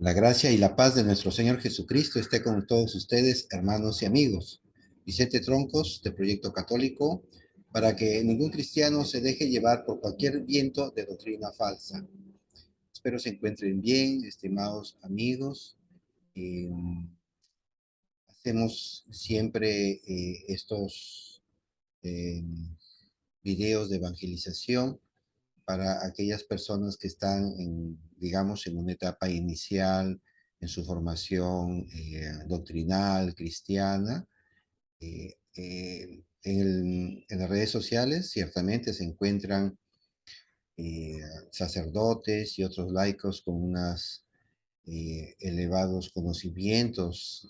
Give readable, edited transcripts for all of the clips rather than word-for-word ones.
La gracia y la paz de nuestro Señor Jesucristo esté con todos ustedes, hermanos y amigos. Vicente Troncos, de Proyecto Católico, para que ningún cristiano se deje llevar por cualquier viento de doctrina falsa. Espero se encuentren bien, estimados amigos. Eh, Hacemos siempre estos eh, videos de evangelización para aquellas personas que están, digamos, en una etapa inicial en su formación doctrinal cristiana. En las redes sociales ciertamente se encuentran eh, sacerdotes y otros laicos con unos elevados conocimientos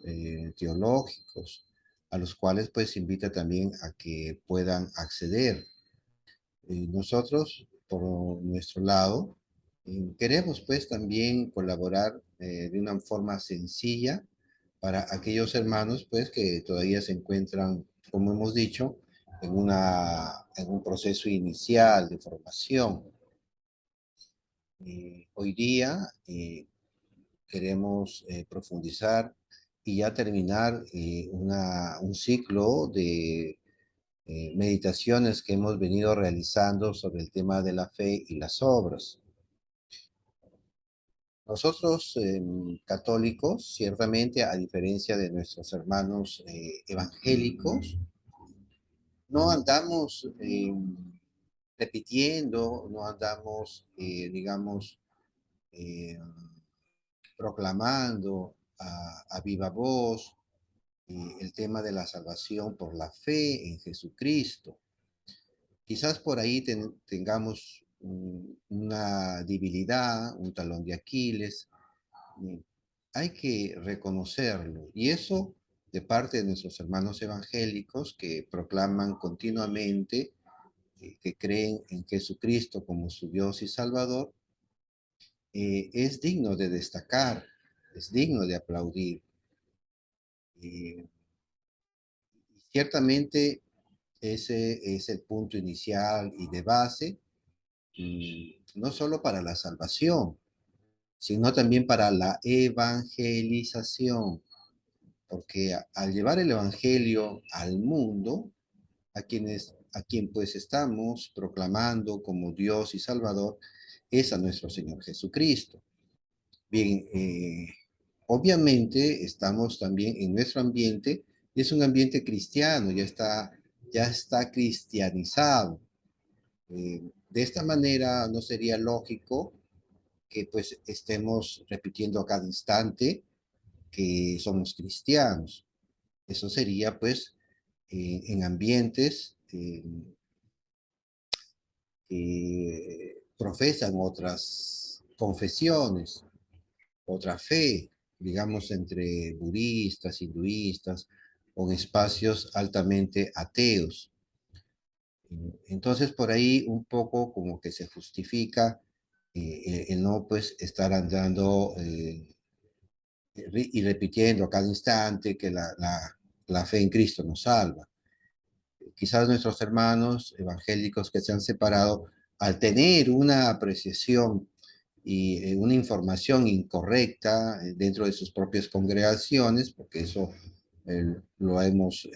teológicos, a los cuales pues invita también a que puedan acceder. Nosotros, por nuestro lado, queremos pues también colaborar de una forma sencilla para aquellos hermanos pues que todavía se encuentran, como hemos dicho, en un proceso inicial de formación. Hoy día queremos profundizar y ya terminar un ciclo de meditaciones que hemos venido realizando sobre el tema de la fe y las obras. Nosotros, católicos, ciertamente, a diferencia de nuestros hermanos evangélicos, no andamos repitiendo, no andamos, digamos, eh, proclamando a viva voz el tema de la salvación por la fe en Jesucristo. Quizás por ahí tengamos una debilidad, un talón de Aquiles. eh, Hay que reconocerlo. Y eso de parte de nuestros hermanos evangélicos que proclaman continuamente que creen en Jesucristo como su Dios y Salvador, es digno de destacar, es digno de aplaudir. Eh, Ciertamente ese es el punto inicial y de base, no solo para la salvación, sino también para la evangelización, porque al llevar el evangelio al mundo, a quien pues estamos proclamando como Dios y Salvador, es a nuestro Señor Jesucristo. Bien, obviamente estamos también en nuestro ambiente, y es un ambiente cristiano, ya está cristianizado. De esta manera no sería lógico que pues estemos repitiendo a cada instante que somos cristianos. Eso sería pues en ambientes que profesan otras confesiones, otra fe, digamos entre budistas, hinduistas, o en espacios altamente ateos. Entonces por ahí un poco como que se justifica el no pues estar andando y repitiendo a cada instante que la fe en Cristo nos salva. Quizás nuestros hermanos evangélicos que se han separado, al tener una apreciación y una información incorrecta dentro de sus propias congregaciones, porque eso lo hemos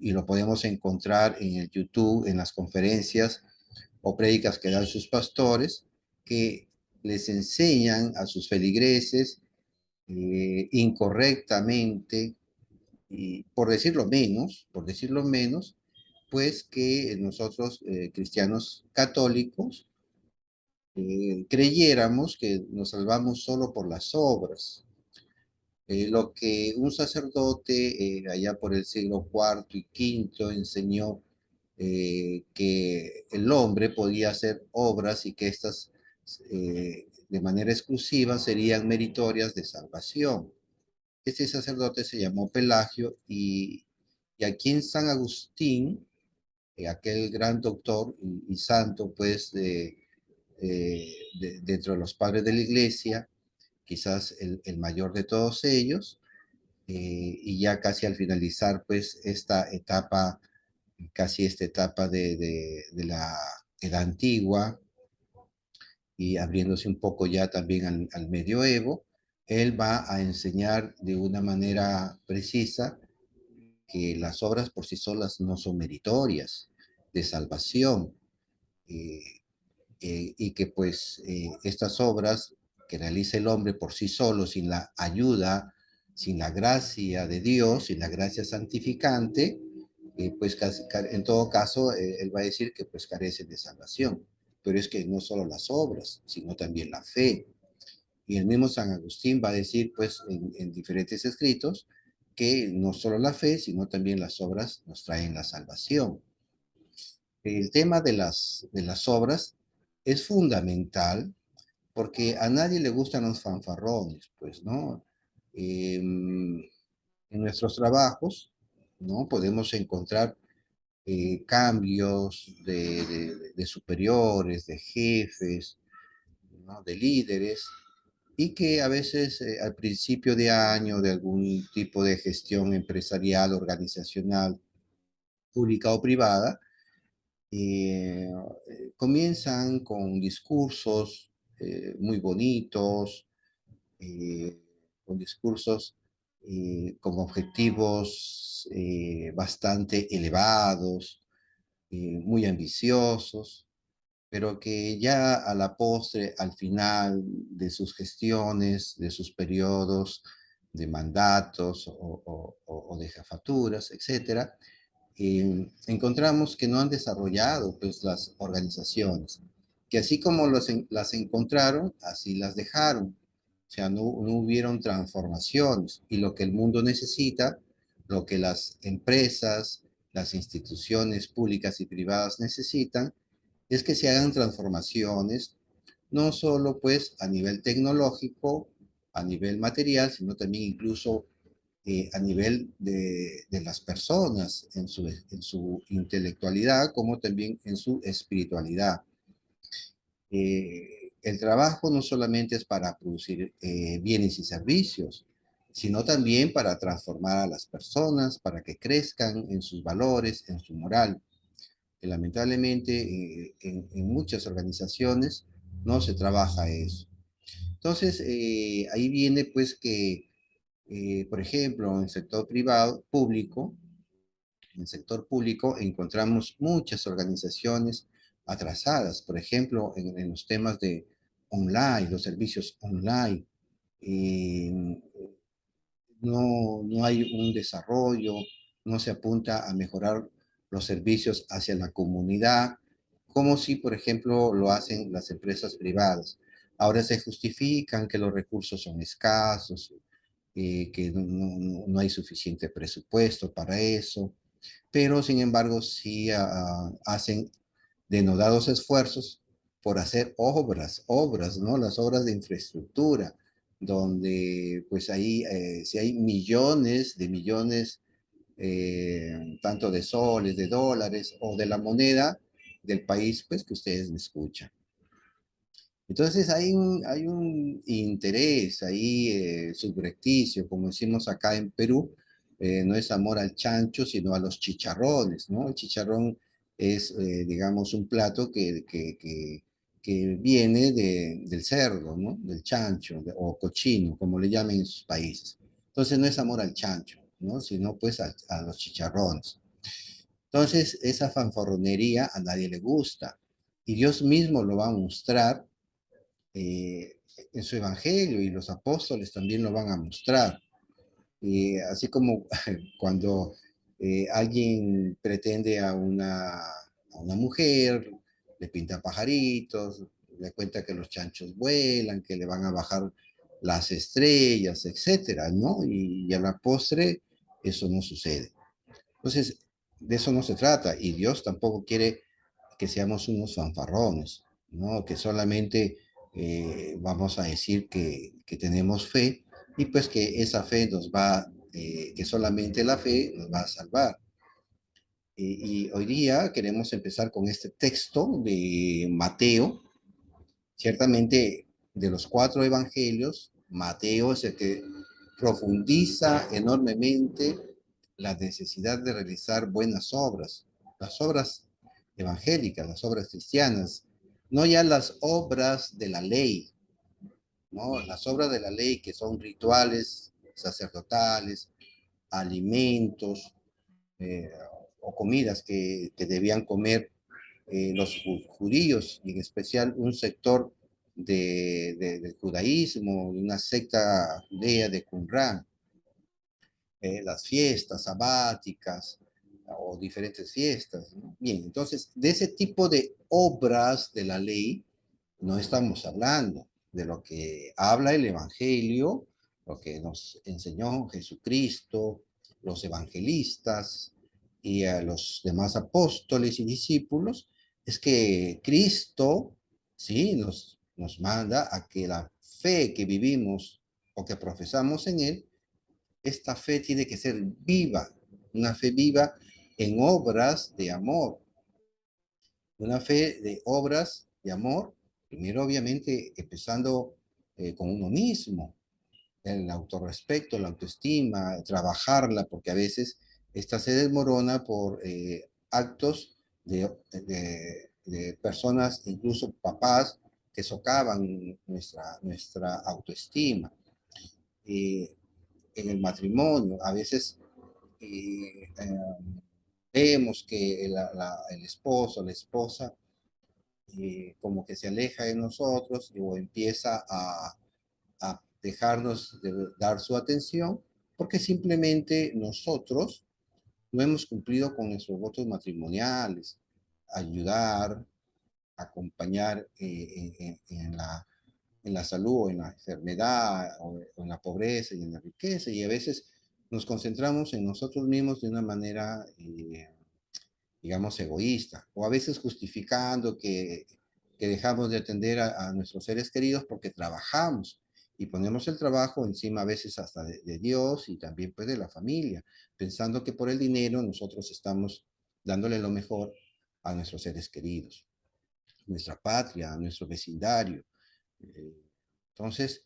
y lo podemos encontrar en el YouTube, en las conferencias o prédicas que dan sus pastores, que les enseñan a sus feligreses incorrectamente, y por decirlo menos, pues que nosotros, cristianos católicos, creyéramos que nos salvamos solo por las obras. Lo que un sacerdote allá por el siglo cuarto y quinto enseñó que el hombre podía hacer obras y que estas de manera exclusiva serían meritorias de salvación. Este sacerdote se llamó Pelagio y aquí en San Agustín, aquel gran doctor y santo, pues, dentro de los padres de la iglesia, quizás el mayor de todos ellos, y ya casi al finalizar, pues, casi esta etapa de la Edad Antigua y abriéndose un poco ya también al medioevo, él va a enseñar de una manera precisa que las obras por sí solas no son meritorias de salvación, eh, y que pues estas obras que realiza el hombre por sí solo, sin la ayuda, sin la gracia de Dios, sin la gracia santificante, pues en todo caso él va a decir que pues carecen de salvación. Pero es que no solo las obras, sino también la fe. Y el mismo San Agustín va a decir pues en diferentes escritos que no solo la fe, sino también las obras nos traen la salvación. El tema de las obras es fundamental porque a nadie le gustan los fanfarrones, pues, ¿no? En nuestros trabajos, ¿no? Podemos encontrar cambios de superiores, de jefes, ¿no? De líderes, y que a veces al principio de año de algún tipo de gestión empresarial, organizacional, pública o privada, eh, comienzan con discursos muy bonitos, eh, con discursos con objetivos bastante elevados, muy ambiciosos, pero que ya a la postre, al final de sus gestiones, de sus periodos de mandatos o de jefaturas, etcétera, encontramos que no han desarrollado pues, las organizaciones, que así como las encontraron, así las dejaron. O sea, no hubieron transformaciones. Y lo que el mundo necesita, lo que las empresas, las instituciones públicas y privadas necesitan, es que se hagan transformaciones, no solo pues a nivel tecnológico, a nivel material, sino también incluso a nivel de las personas, en su intelectualidad, como también en su espiritualidad. El trabajo no solamente es para producir bienes y servicios, sino también para transformar a las personas, para que crezcan en sus valores, en su moral. Que lamentablemente en muchas organizaciones no se trabaja eso. Entonces, ahí viene pues que por ejemplo, en el sector privado, público, en el sector público encontramos muchas organizaciones atrasadas, por ejemplo, en los temas de online, los servicios online. Eh, no hay un desarrollo, no se apunta a mejorar los servicios hacia la comunidad, como si, por ejemplo, lo hacen las empresas privadas. Ahora se justifican que los recursos son escasos, que no hay suficiente presupuesto para eso, pero sin embargo sí hacen denodados esfuerzos por hacer obras, ¿no? Las obras de infraestructura, donde pues ahí si hay millones, tanto de soles, de dólares o de la moneda del país, pues que ustedes me escuchan. Entonces hay un interés ahí subrepticio, como decimos acá en Perú, no es amor al chancho, sino a los chicharrones, ¿no? El chicharrón es, digamos, un plato que viene del cerdo, ¿no? Del chancho o cochino, como le llaman en sus países. Entonces no es amor al chancho, ¿no? Sino pues a los chicharrones. Entonces esa fanfarronería a nadie le gusta. Y Dios mismo lo va a mostrar eh, en su evangelio y los apóstoles también lo van a mostrar. Así como cuando alguien pretende a una mujer, le pinta pajaritos, le cuenta que los chanchos vuelan, que le van a bajar las estrellas, etcétera, ¿no? Y a la postre eso no sucede. Entonces, de eso no se trata y Dios tampoco quiere que seamos unos fanfarrones, ¿no? Que solamente vamos a decir que tenemos fe y pues que esa fe nos va, que solamente la fe nos va a salvar. Y hoy día queremos empezar con este texto de Mateo. Ciertamente, de los cuatro evangelios, Mateo es el que profundiza enormemente la necesidad de realizar buenas obras, las obras evangélicas, las obras cristianas, no ya las obras de la ley, ¿no? Las obras de la ley, que son rituales sacerdotales, alimentos eh, o comidas que debían comer los judíos, y en especial un sector del judaísmo, de una secta judea de Qumran, las fiestas sabáticas o diferentes fiestas, ¿no? Bien, entonces, de ese tipo de obras de la ley no estamos hablando de lo que habla el Evangelio, lo que nos enseñó Jesucristo, los evangelistas y a los demás apóstoles y discípulos, es que Cristo, sí, nos manda a que la fe que vivimos o que profesamos en Él, esta fe tiene que ser viva, una fe viva en obras de amor, una fe de obras de amor, primero obviamente empezando con uno mismo, el autorrespeto, la autoestima, trabajarla, porque a veces esta se desmorona por actos de personas, incluso papás, que socavan nuestra autoestima. Eh, en el matrimonio, a veces vemos que el esposo, la esposa, como que se aleja de nosotros o empieza a dejarnos de dar su atención porque simplemente nosotros no hemos cumplido con nuestros votos matrimoniales, ayudar, acompañar en la salud, o en la enfermedad, o en la pobreza y en la riqueza, y a veces nos concentramos en nosotros mismos de una manera, digamos, egoísta, o a veces justificando que dejamos de atender a nuestros seres queridos porque trabajamos y ponemos el trabajo encima a veces hasta de Dios y también pues de la familia, pensando que por el dinero nosotros estamos dándole lo mejor a nuestros seres queridos, nuestra patria, a nuestro vecindario. Eh, Entonces,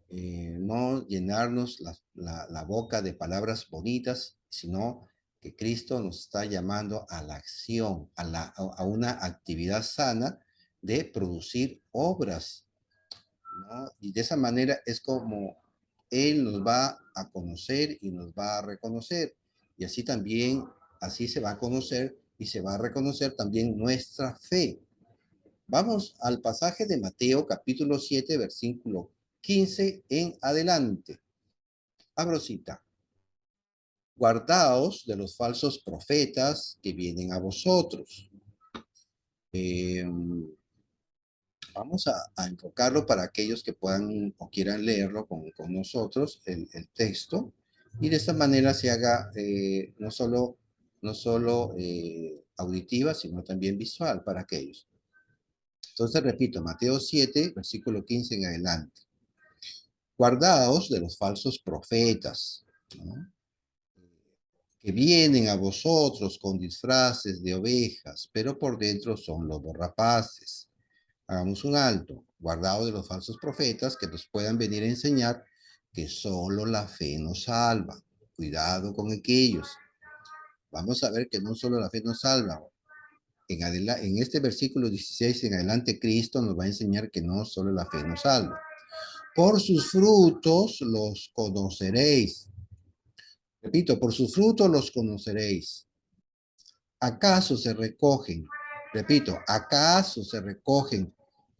no llenarnos la boca de palabras bonitas, sino que Cristo nos está llamando a la acción, a una actividad sana de producir obras, ¿no? Y de esa manera es como Él nos va a conocer y nos va a reconocer. Y así también, así se va a conocer y se va a reconocer también nuestra fe. Vamos al pasaje de Mateo capítulo 7, versículo 15 en adelante. Abro cita. Guardaos de los falsos profetas que vienen a vosotros. Eh, Vamos a enfocarlo para aquellos que puedan o quieran leerlo con nosotros, el texto, y de esta manera se haga no solo auditiva, sino también visual para aquellos. Entonces repito, Mateo 7, versículo 15 en adelante. Guardaos de los falsos profetas, ¿no? Que vienen a vosotros con disfraces de ovejas, pero por dentro son lobos rapaces. Hagamos un alto, guardaos de los falsos profetas que nos puedan venir a enseñar que solo la fe nos salva. Cuidado con aquellos. Vamos a ver que no solo la fe nos salva. En este versículo 16 en adelante, Cristo nos va a enseñar que no solo la fe nos salva. Por sus frutos los conoceréis. Repito, por sus frutos los conoceréis. ¿Acaso se recogen, repito, acaso se recogen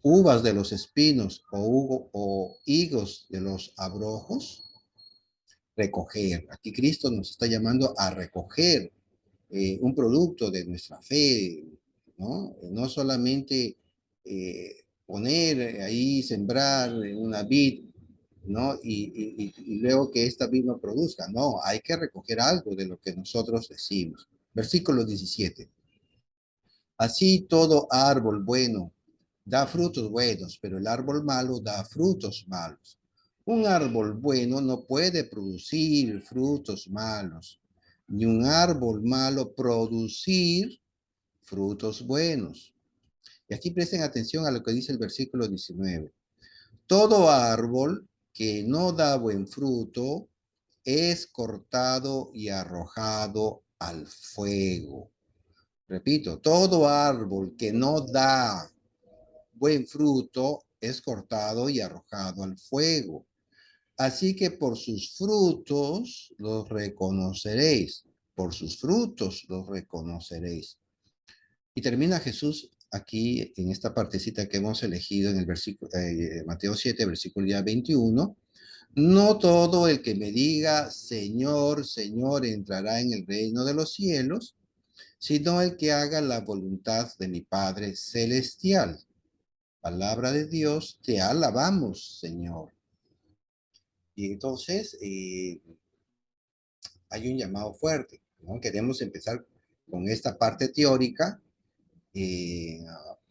uvas de los espinos o higos de los abrojos? Recoger. Aquí Cristo nos está llamando a recoger un producto de nuestra fe, ¿no? No solamente poner ahí, sembrar una vid, ¿no? Y luego que esta vid no produzca. No, hay que recoger algo de lo que nosotros decimos. Versículo 17. Así todo árbol bueno da frutos buenos, pero el árbol malo da frutos malos. Un árbol bueno no puede producir frutos malos, ni un árbol malo producir frutos buenos. Y aquí presten atención a lo que dice el versículo 19. Todo árbol que no da buen fruto es cortado y arrojado al fuego. Repito, todo árbol que no da buen fruto es cortado y arrojado al fuego. Así que por sus frutos los reconoceréis. Por sus frutos los reconoceréis. Y termina Jesús aquí en esta partecita que hemos elegido en el versículo, Mateo 7, versículo ya 21. No todo el que me diga, Señor, Señor, entrará en el reino de los cielos, sino el que haga la voluntad de mi Padre celestial. Palabra de Dios, te alabamos, Señor. Y entonces hay un llamado fuerte, ¿no? Queremos empezar con esta parte teórica eh,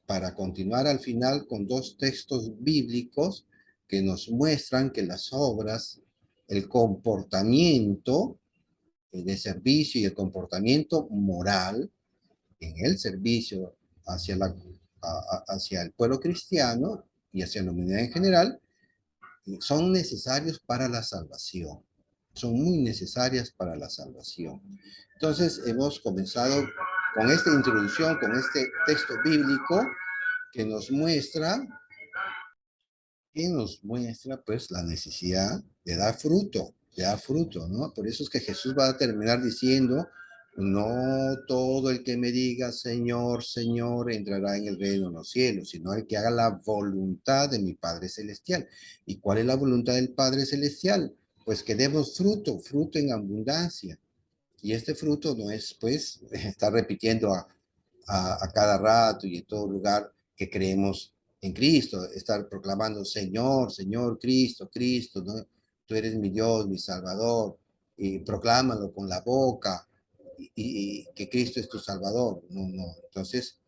para continuar al final con dos textos bíblicos que nos muestran que las obras, el comportamiento de servicio y el comportamiento moral en el servicio hacia, hacia el pueblo cristiano y hacia la humanidad en general, son necesarios para la salvación. Son muy necesarias para la salvación. Entonces, hemos comenzado con esta introducción, con este texto bíblico que nos muestra pues la necesidad de dar fruto, ¿no? Por eso es que Jesús va a terminar diciendo, no todo el que me diga Señor, Señor, entrará en el reino de los cielos, sino el que haga la voluntad de mi Padre Celestial. ¿Y cuál es la voluntad del Padre Celestial? Pues que demos fruto, fruto en abundancia. Y este fruto no es, pues, estar repitiendo a cada rato y en todo lugar que creemos en Cristo, estar proclamando Señor, Señor, Cristo, Cristo, ¿no? Tú eres mi Dios, mi Salvador, y proclámalo con la boca, y que Cristo es tu Salvador. No, no. Entonces,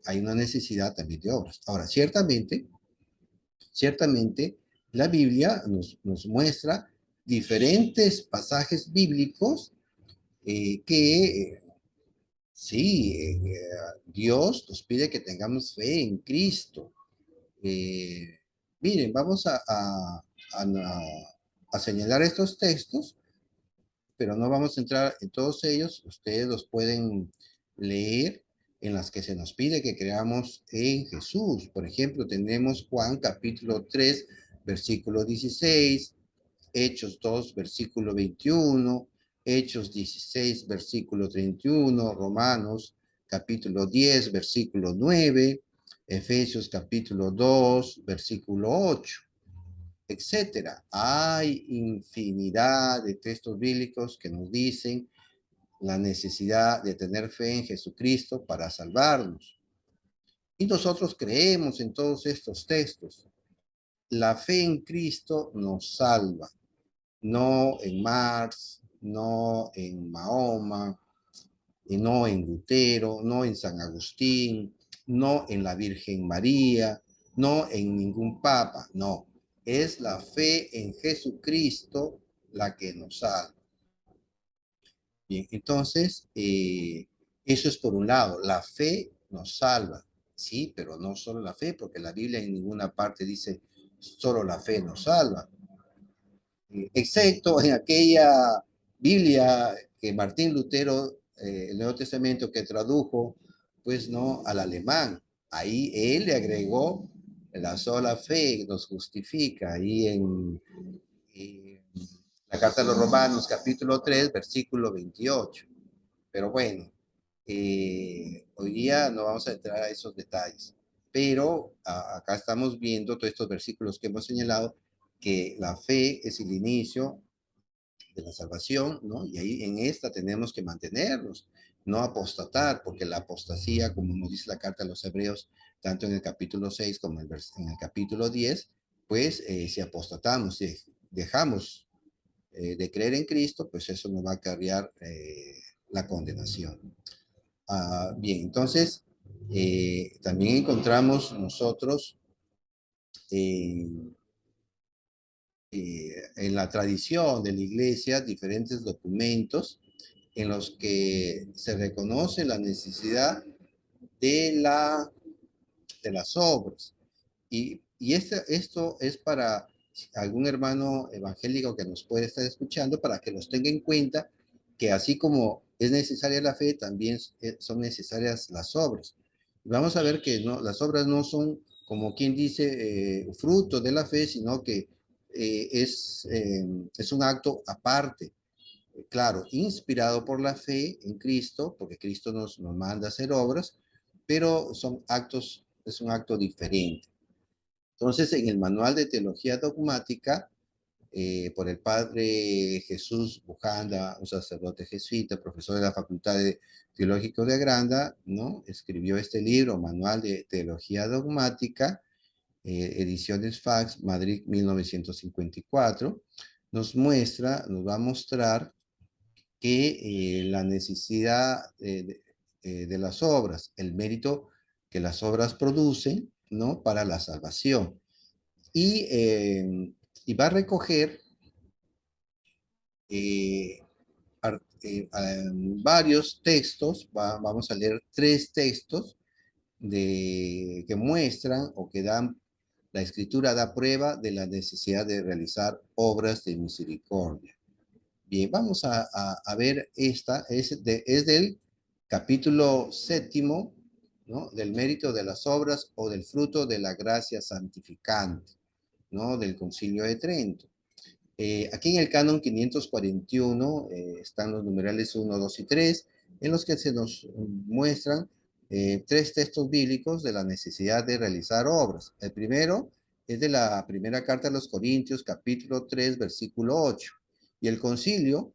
hay una necesidad también de obras. Ahora, ciertamente, la Biblia nos muestra diferentes pasajes bíblicos que sí, Dios nos pide que tengamos fe en Cristo. Eh, Miren, vamos a señalar estos textos, pero no vamos a entrar en todos ellos. Ustedes los pueden leer en las que se nos pide que creamos en Jesús. Por ejemplo, tenemos Juan capítulo 3, versículo 16, Hechos 2, versículo 21, Hechos 16, versículo 31, Romanos capítulo 10, versículo 9, Efesios capítulo 2, versículo 8, etcétera. Hay infinidad de textos bíblicos que nos dicen la necesidad de tener fe en Jesucristo para salvarnos. Y nosotros creemos en todos estos textos. La fe en Cristo nos salva. No en Marx, no en Mahoma, y no en Lutero, no en San Agustín, no en la Virgen María, no en ningún papa, no. Es la fe en Jesucristo la que nos salva. Bien, entonces, eso es por un lado, la fe nos salva, sí, pero no solo la fe, porque la Biblia en ninguna parte dice solo la fe nos salva, excepto en aquella Biblia que Martín Lutero, el Nuevo Testamento que tradujo, pues no, al alemán. Ahí él le agregó la sola fe, nos justifica, ahí en la Carta de los Romanos, capítulo 3 versículo 28. Pero bueno, hoy día no vamos a entrar a esos detalles. Pero acá estamos viendo todos estos versículos que hemos señalado, que la fe es el inicio de la salvación, ¿no? Y ahí en esta tenemos que mantenernos, no apostatar, porque la apostasía, como nos dice la carta a los hebreos, tanto en el capítulo 6 como en el capítulo 10, pues si apostatamos, si dejamos de creer en Cristo, pues eso nos va a acarrear la condenación. Bien, entonces, también encontramos nosotros eh, en la tradición de la iglesia diferentes documentos en los que se reconoce la necesidad de, de las obras. Y esto es para algún hermano evangélico que nos puede estar escuchando, para que los tenga en cuenta que así como es necesaria la fe, también son necesarias las obras. Vamos a ver que no, las obras no son como quien dice, fruto de la fe, sino que es un acto aparte, claro, inspirado por la fe en Cristo, porque Cristo nos manda a hacer obras, pero son actos, es un acto diferente. Entonces, en el manual de teología dogmática, por el padre Jesús Bujanda, un sacerdote jesuita, profesor de la Facultad de Teológico de Agranda, ¿no? Escribió este libro, Manual de Teología Dogmática, ediciones Fax, Madrid 1954, nos muestra, nos va a mostrar que la necesidad de las obras, el mérito que las obras producen, ¿no? Para la salvación. Y, y va a recoger eh, varios textos, vamos a leer 3 textos que muestran o que dan, la escritura da prueba de la necesidad de realizar obras de misericordia. Bien, vamos a ver esta, es del capítulo 7, ¿no? Del mérito de las obras o del fruto de la gracia santificante, ¿no? Del Concilio de Trento. Aquí en el canon 541 están los numerales 1, 2 y 3, en los que se nos muestran 3 textos bíblicos de la necesidad de realizar obras. El primero es de la primera carta a los Corintios, capítulo 3, versículo 8. Y el concilio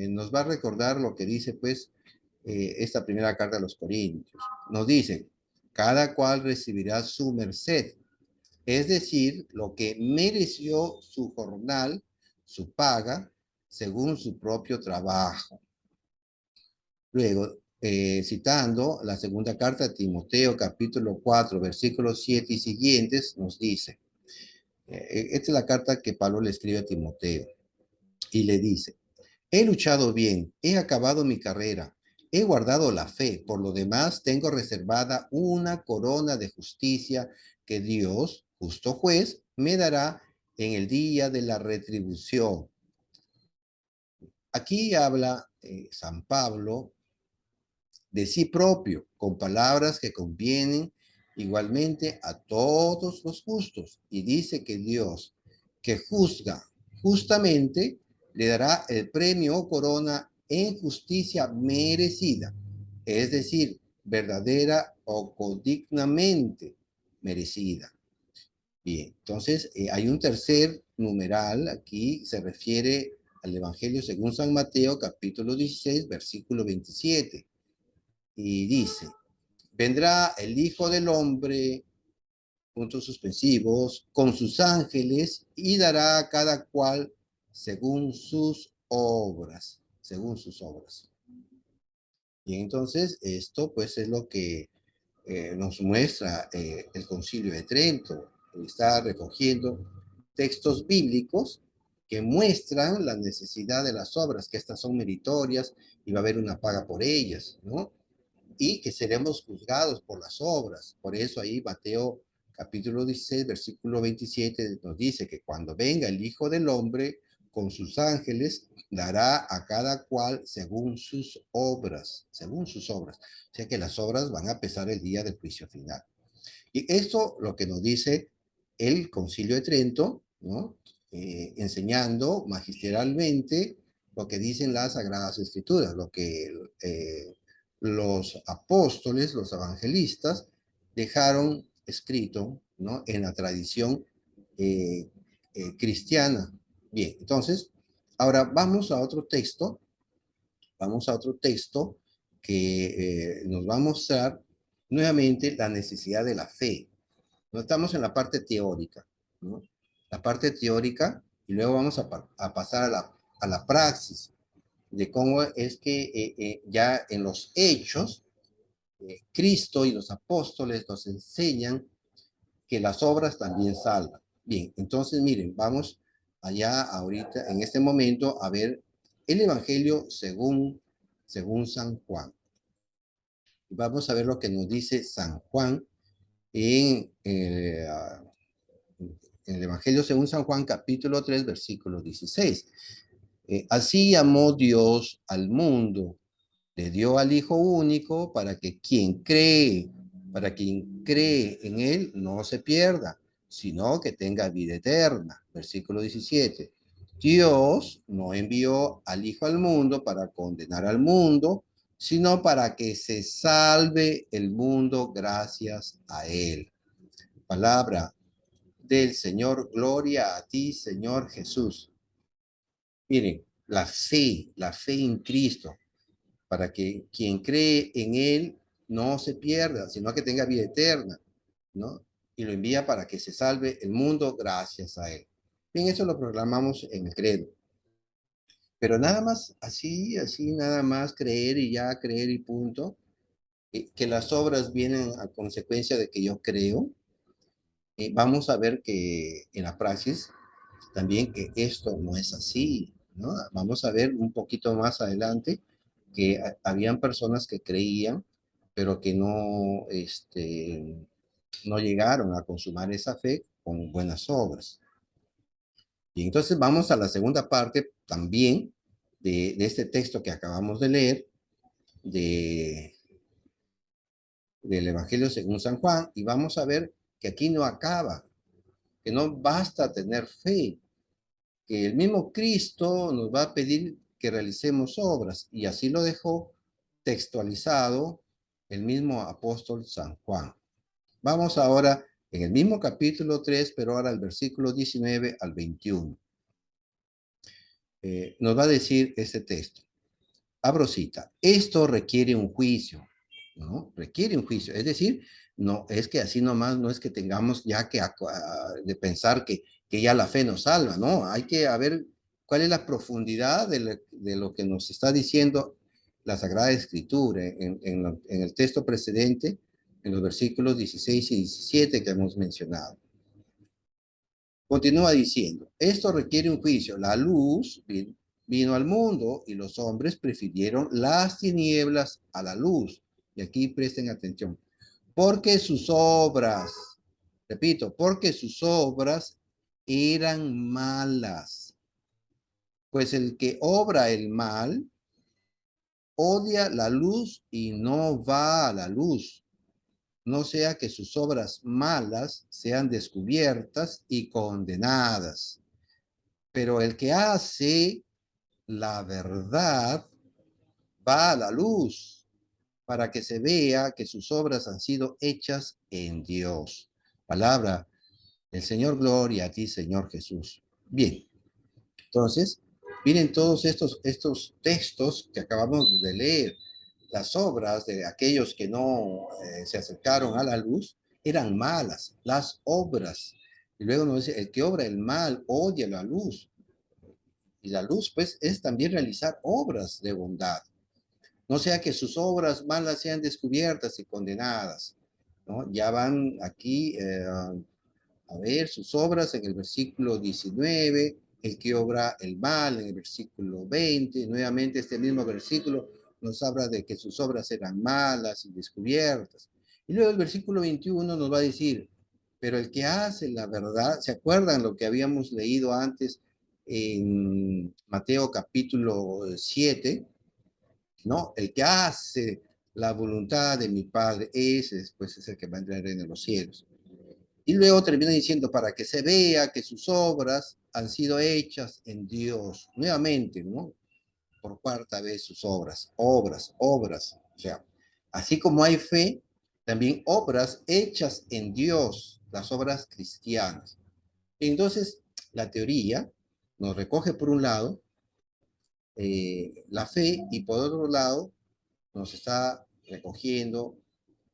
nos va a recordar lo que dice, pues, esta primera carta a los Corintios. Nos dice, cada cual recibirá su merced, es decir, lo que mereció su jornal, su paga, según su propio trabajo. Luego, citando la segunda carta a Timoteo, capítulo 4, versículos 7 y siguientes, nos dice, esta es la carta que Pablo le escribe a Timoteo, y le dice, he luchado bien, he acabado mi carrera, he guardado la fe, por lo demás tengo reservada una corona de justicia que Dios, justo juez, me dará en el día de la retribución. Aquí habla San Pablo de sí propio, con palabras que convienen igualmente a todos los justos, y dice que Dios, que juzga justamente, le dará el premio o corona en justicia merecida, es decir, verdadera o codignamente merecida. Bien, entonces hay un tercer numeral, aquí se refiere al Evangelio según San Mateo, capítulo 16, versículo 27, y dice, vendrá el Hijo del Hombre, puntos suspensivos, con sus ángeles y dará a cada cual según sus obras, según sus obras. Y entonces esto pues es lo que nos muestra el Concilio de Trento. Está recogiendo textos bíblicos que muestran la necesidad de las obras, que estas son meritorias y va a haber una paga por ellas, ¿no? Y que seremos juzgados por las obras. Por eso ahí Mateo capítulo 16, versículo 27 nos dice que cuando venga el Hijo del Hombre con sus ángeles, dará a cada cual según sus obras, según sus obras. O sea que las obras van a pesar el día del juicio final. Y esto lo que nos dice el Concilio de Trento, ¿no? Enseñando magistralmente lo que dicen las Sagradas Escrituras, lo que los apóstoles, los evangelistas, dejaron escrito, ¿no? En la tradición cristiana. Bien, entonces, ahora vamos a otro texto que nos va a mostrar nuevamente la necesidad de la fe. No estamos en la parte teórica, ¿no? La parte teórica, y luego vamos a pasar a la praxis de cómo es que ya en los hechos, Cristo y los apóstoles nos enseñan que las obras también salvan. Bien, entonces miren, vamos allá ahorita, en este momento, a ver el Evangelio según San Juan. Vamos a ver lo que nos dice San Juan en el Evangelio según San Juan, capítulo 3, versículo 16. Así amó Dios al mundo, le dio al Hijo único para que quien cree, para quien cree en él no se pierda, sino que tenga vida eterna. Versículo 17. Dios no envió al Hijo al mundo para condenar al mundo, sino para que se salve el mundo gracias a él. Palabra del Señor, gloria a ti, Señor Jesús. Miren, la fe en Cristo, para que quien cree en Él no se pierda, sino que tenga vida eterna, ¿no? Y lo envía para que se salve el mundo gracias a Él. Bien, eso lo proclamamos en el credo. Pero nada más, así, nada más creer y ya creer y punto, que las obras vienen a consecuencia de que yo creo. Vamos a ver que en la praxis también que esto no es así, ¿no? Vamos a ver un poquito más adelante que habían personas que creían, pero que no, no llegaron a consumar esa fe con buenas obras. Y entonces vamos a la segunda parte también de este texto que acabamos de leer, de, del Evangelio según San Juan, y vamos a ver que aquí no acaba, que no basta tener fe, que el mismo Cristo nos va a pedir que realicemos obras, y así lo dejó textualizado el mismo apóstol San Juan. Vamos ahora en el mismo capítulo 3, pero ahora al versículo 19 al 21. Nos va a decir este texto. Abro cita. Esto requiere un juicio, ¿no? Requiere un juicio. Es decir, no es que así nomás, no es que tengamos ya que de pensar que ya la fe nos salva, ¿no? Hay que ver cuál es la profundidad de lo que nos está diciendo la Sagrada Escritura en el texto precedente, en los versículos 16 y 17 que hemos mencionado. Continúa diciendo, esto requiere un juicio. La luz vino al mundo y los hombres prefirieron las tinieblas a la luz. Y aquí presten atención. Porque sus obras, repito, porque sus obras eran malas. Pues el que obra el mal odia la luz y no va a la luz, no sea que sus obras malas sean descubiertas y condenadas. Pero el que hace la verdad va a la luz para que se vea que sus obras han sido hechas en Dios. Palabra del Señor, gloria a ti, Señor Jesús. Bien, entonces, miren todos estos textos que acabamos de leer. Las obras de aquellos que no se acercaron a la luz eran malas, las obras. Y luego nos dice, el que obra el mal odia la luz. Y la luz, pues, es también realizar obras de bondad. No sea que sus obras malas sean descubiertas y condenadas, ¿no? Ya van aquí a ver sus obras en el versículo 19, el que obra el mal en el versículo 20, nuevamente este mismo versículo nos habla de que sus obras eran malas y descubiertas. Y luego el versículo 21 nos va a decir, pero el que hace la verdad, ¿se acuerdan lo que habíamos leído antes en Mateo capítulo 7? ¿No? El que hace la voluntad de mi Padre, ese después es el que va a entrar en los cielos. Y luego termina diciendo, para que se vea que sus obras han sido hechas en Dios. Nuevamente, ¿no? Por cuarta vez sus obras, obras. O sea, así como hay fe, también obras hechas en Dios, las obras cristianas. Entonces, la teoría nos recoge por un lado la fe y por otro lado nos está recogiendo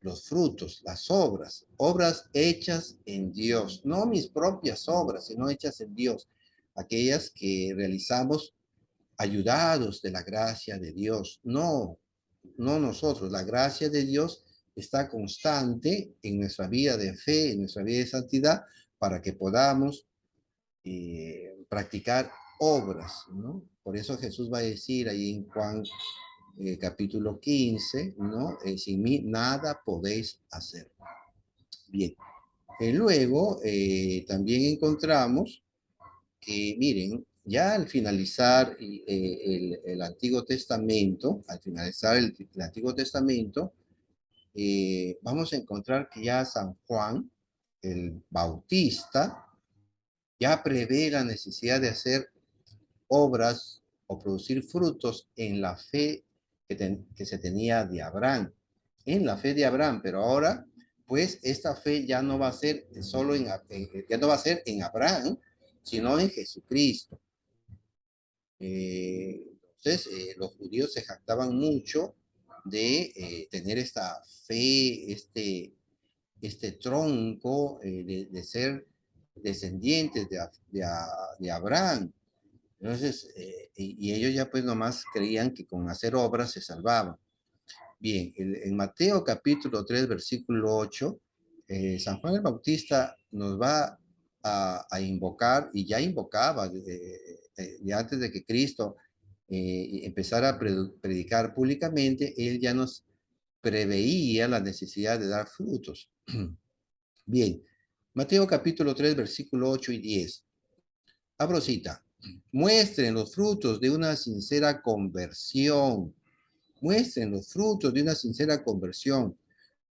los frutos, las obras, obras hechas en Dios, no mis propias obras, sino hechas en Dios, aquellas que realizamos ayudados de la gracia de Dios, no nosotros, la gracia de Dios está constante en nuestra vida de fe, en nuestra vida de santidad, para que podamos practicar obras, ¿no? Por eso Jesús va a decir ahí en Juan capítulo 15, ¿no? Sin mí nada podéis hacer. Bien. Luego también encontramos que, miren, ya al finalizar el Antiguo Testamento, al finalizar el Antiguo Testamento, vamos a encontrar que ya San Juan, el Bautista, ya prevé la necesidad de hacer obras o producir frutos en la fe que se tenía de Abraham, en la fe de Abraham, pero ahora, pues esta fe ya no va a ser solo ya no va a ser en Abraham, sino en Jesucristo. Entonces, los judíos se jactaban mucho de tener esta fe, este tronco de ser descendientes de Abraham. Entonces, y ellos ya pues nomás creían que con hacer obras se salvaban. Bien, en Mateo capítulo 3 versículo 8, San Juan el Bautista nos va a invocar, y ya invocaba de antes de que Cristo empezara a predicar públicamente, él ya nos preveía la necesidad de dar frutos. Bien, Mateo capítulo 3 versículo 8 y 10. Abro cita. Muestren los frutos de una sincera conversión. Muestren los frutos de una sincera conversión,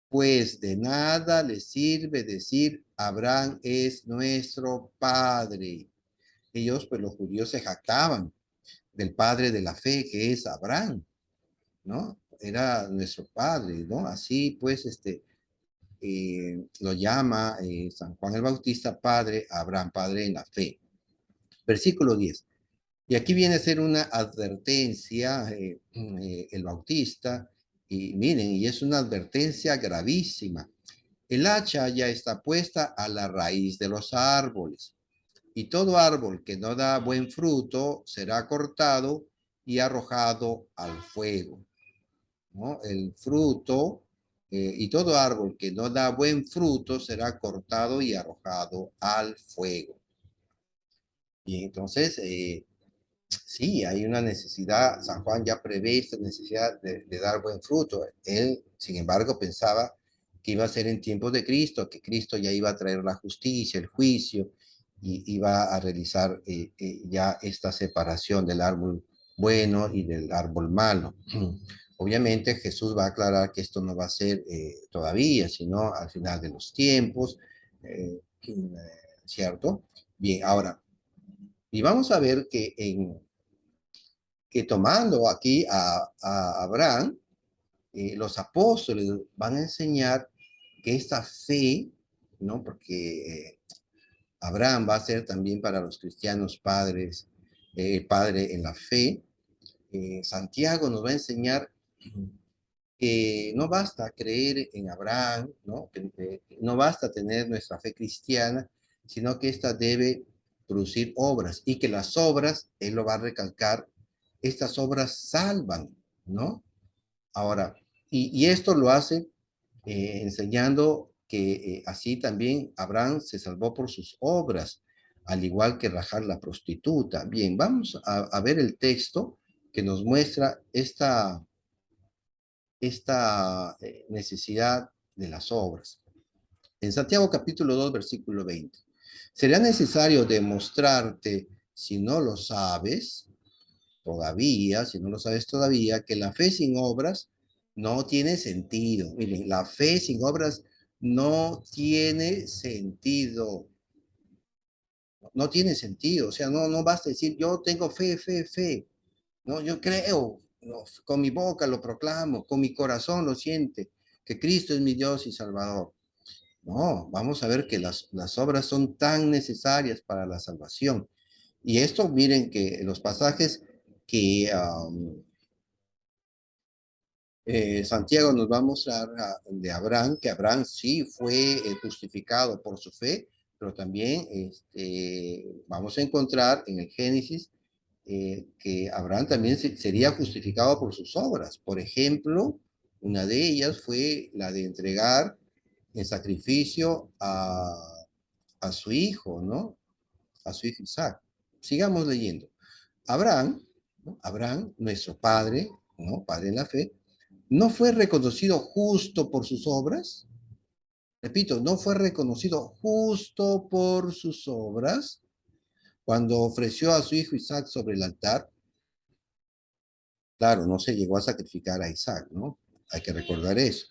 pues de nada les sirve decir Abraham es nuestro padre. Ellos, pues los judíos se jactaban del padre de la fe que es Abraham, ¿no? Era nuestro padre, ¿no? Así pues, lo llama San Juan el Bautista padre, Abraham, padre en la fe. Versículo 10. Y aquí viene a ser una advertencia el Bautista, y miren, y es una advertencia gravísima. El hacha ya está puesta a la raíz de los árboles, y todo árbol que no da buen fruto será cortado y arrojado al fuego, ¿no? El fruto, y todo árbol que no da buen fruto será cortado y arrojado al fuego. Y entonces, sí, hay una necesidad, San Juan ya prevé esta necesidad de dar buen fruto. Él, sin embargo, pensaba que iba a ser en tiempos de Cristo, que Cristo ya iba a traer la justicia, el juicio, y iba a realizar ya esta separación del árbol bueno y del árbol malo. Obviamente Jesús va a aclarar que esto no va a ser todavía, sino al final de los tiempos, ¿cierto? Bien, ahora, y vamos a ver que tomando aquí a Abraham, los apóstoles van a enseñar que esta fe, ¿no? Porque Abraham va a ser también para los cristianos padres, padre en la fe. Santiago nos va a enseñar que no basta creer en Abraham, ¿no? Que no basta tener nuestra fe cristiana, sino que esta debe producir obras y que las obras, él lo va a recalcar, estas obras salvan, ¿no? Ahora, y esto lo hace enseñando que así también Abraham se salvó por sus obras, al igual que Rahab la prostituta. Bien, vamos a ver el texto que nos muestra esta necesidad de las obras. En Santiago capítulo 2, versículo 20. Será necesario demostrarte, si no lo sabes todavía, si no lo sabes todavía, que la fe sin obras no tiene sentido. Miren, la fe sin obras no tiene sentido. No tiene sentido. O sea, no basta decir, yo tengo fe, fe, fe. No, yo creo, no, con mi boca lo proclamo, con mi corazón lo siente, que Cristo es mi Dios y Salvador. No, vamos a ver que las obras son tan necesarias para la salvación. Y esto, miren que los pasajes que Santiago nos va a mostrar de Abraham, que Abraham sí fue justificado por su fe, pero también vamos a encontrar en el Génesis que Abraham también sería justificado por sus obras. Por ejemplo, una de ellas fue la de entregar en sacrificio a su hijo, ¿no? A su hijo Isaac. Sigamos leyendo. Abraham, ¿no? Abraham, nuestro padre, ¿no? Padre en la fe, no fue reconocido justo por sus obras. Repito, no fue reconocido justo por sus obras cuando ofreció a su hijo Isaac sobre el altar. Claro, no se llegó a sacrificar a Isaac, ¿no? Hay que recordar eso.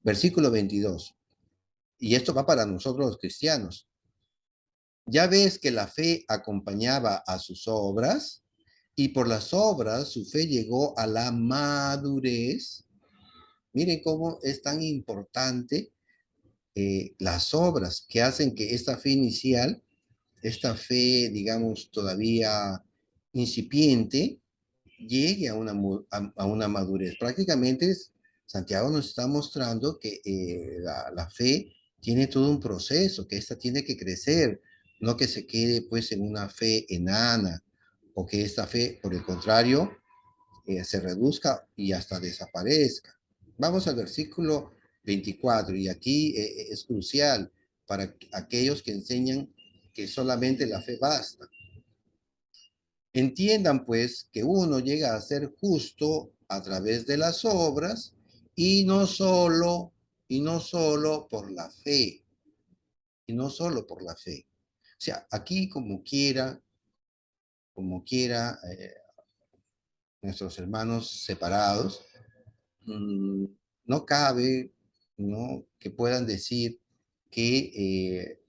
Versículo 22. Y esto va para nosotros los cristianos. Ya ves que la fe acompañaba a sus obras y por las obras su fe llegó a la madurez. Miren cómo es tan importante las obras que hacen que esta fe inicial, esta fe, digamos, todavía incipiente, llegue a a una madurez. Prácticamente Santiago nos está mostrando que la fe tiene todo un proceso, que esta tiene que crecer, no que se quede pues en una fe enana, o que esta fe, por el contrario, se reduzca y hasta desaparezca. Vamos al versículo 24, y aquí es crucial para aquellos que enseñan que solamente la fe basta. Entiendan pues que uno llega a ser justo a través de las obras y no solo, y no solo por la fe, y no solo por la fe. O sea, aquí como quiera, nuestros hermanos separados, mmm, no cabe, ¿no?, que puedan decir que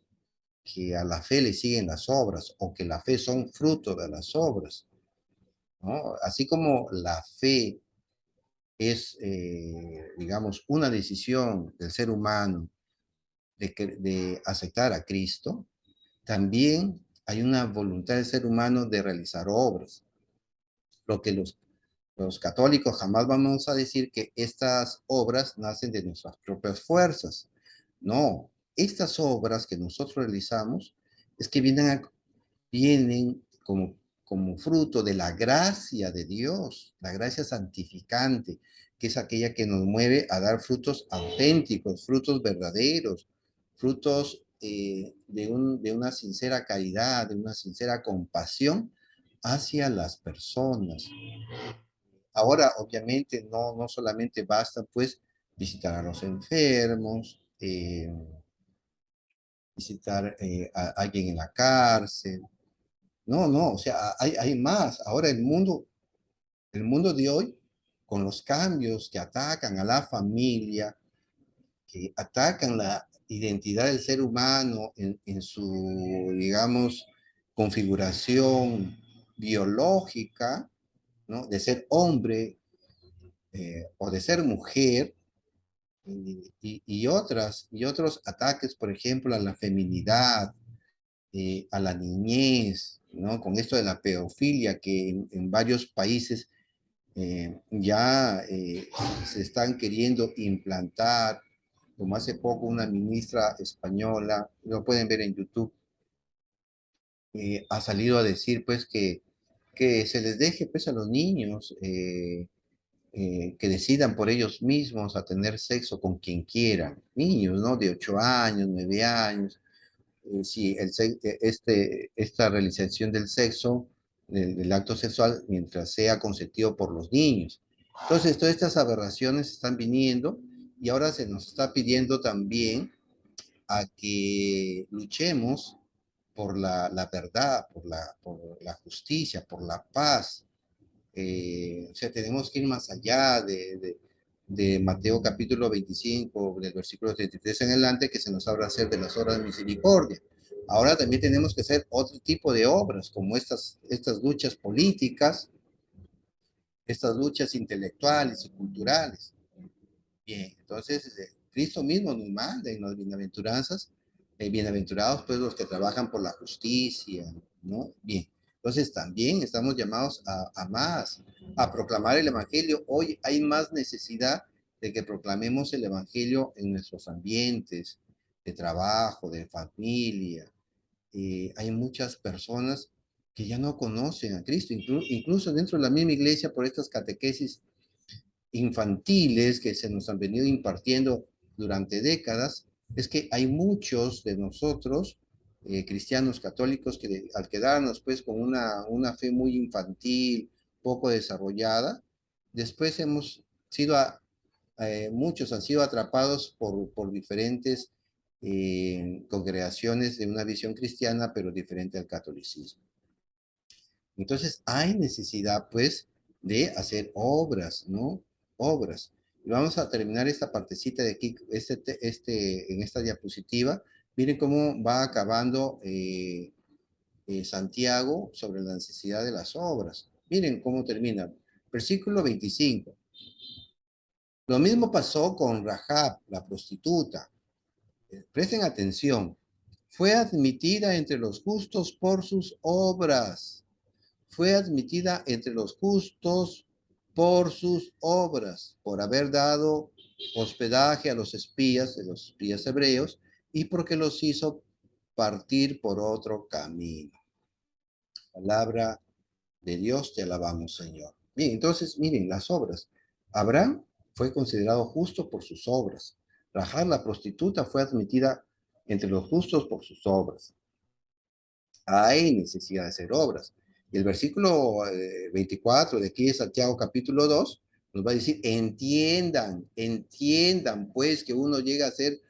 a la fe le siguen las obras o que la fe son fruto de las obras, ¿no? Así como la fe es, digamos, una decisión del ser humano de aceptar a Cristo, también hay una voluntad del ser humano de realizar obras. Lo que los católicos jamás vamos a decir que estas obras nacen de nuestras propias fuerzas. No, estas obras que nosotros realizamos es que vienen como fruto de la gracia de Dios, la gracia santificante, que es aquella que nos mueve a dar frutos auténticos, frutos verdaderos, frutos de una sincera caridad, de una sincera compasión hacia las personas. Ahora, obviamente, no solamente basta, pues, visitar a los enfermos, visitar a alguien en la cárcel. No, o sea, hay más. Ahora el mundo de hoy, con los cambios que atacan a la familia, que atacan la identidad del ser humano en su, digamos, configuración biológica, ¿no?, de ser hombre o de ser mujer, y otros ataques, por ejemplo, a la feminidad, a la niñez, ¿no? Con esto de la pedofilia que en varios países ya se están queriendo implantar, como hace poco una ministra española, lo pueden ver en YouTube, ha salido a decir pues que se les deje pues a los niños que decidan por ellos mismos a tener sexo con quien quieran, niños, ¿no? De 8 años, 9 años, si esta realización del sexo, del acto sexual, mientras sea consentido por los niños. Entonces, todas estas aberraciones están viniendo y ahora se nos está pidiendo también a que luchemos por la verdad, por la justicia, por la paz. O sea, tenemos que ir más allá de Mateo capítulo 25, del versículo 33 en adelante, que se nos habla hacer de las obras de misericordia. Ahora también tenemos que hacer otro tipo de obras, como estas luchas políticas, estas luchas intelectuales y culturales. Bien, entonces Cristo mismo nos manda en las bienaventuranzas, bienaventurados pues los que trabajan por la justicia, ¿no? Bien, entonces también estamos llamados a más, a proclamar el Evangelio. Hoy hay más necesidad de que proclamemos el Evangelio en nuestros ambientes de trabajo, de familia. Hay muchas personas que ya no conocen a Cristo, incluso dentro de la misma iglesia por estas catequesis infantiles que se nos han venido impartiendo durante décadas, es que hay muchos de nosotros, cristianos católicos, que al quedarnos pues con una fe muy infantil, poco desarrollada, después hemos sido, muchos han sido atrapados por diferentes congregaciones de una visión cristiana, pero diferente al catolicismo. Entonces hay necesidad, pues, de hacer obras, ¿no? Obras. Y vamos a terminar esta partecita de aquí, en esta diapositiva. Miren cómo va acabando Santiago sobre la necesidad de las obras. Miren cómo termina. Versículo 25. Lo mismo pasó con Rahab, la prostituta. Presten atención. Fue admitida entre los justos por sus obras. Fue admitida entre los justos por sus obras, por haber dado hospedaje a los espías, de los espías hebreos, y porque los hizo partir por otro camino. Palabra de Dios, te alabamos, Señor. Bien, entonces, miren, las obras. Abraham fue considerado justo por sus obras. Rahab, la prostituta, fue admitida entre los justos por sus obras. Hay necesidad de hacer obras. Y el versículo 24 de aquí de Santiago capítulo 2 nos va a decir, entiendan pues que uno llega a ser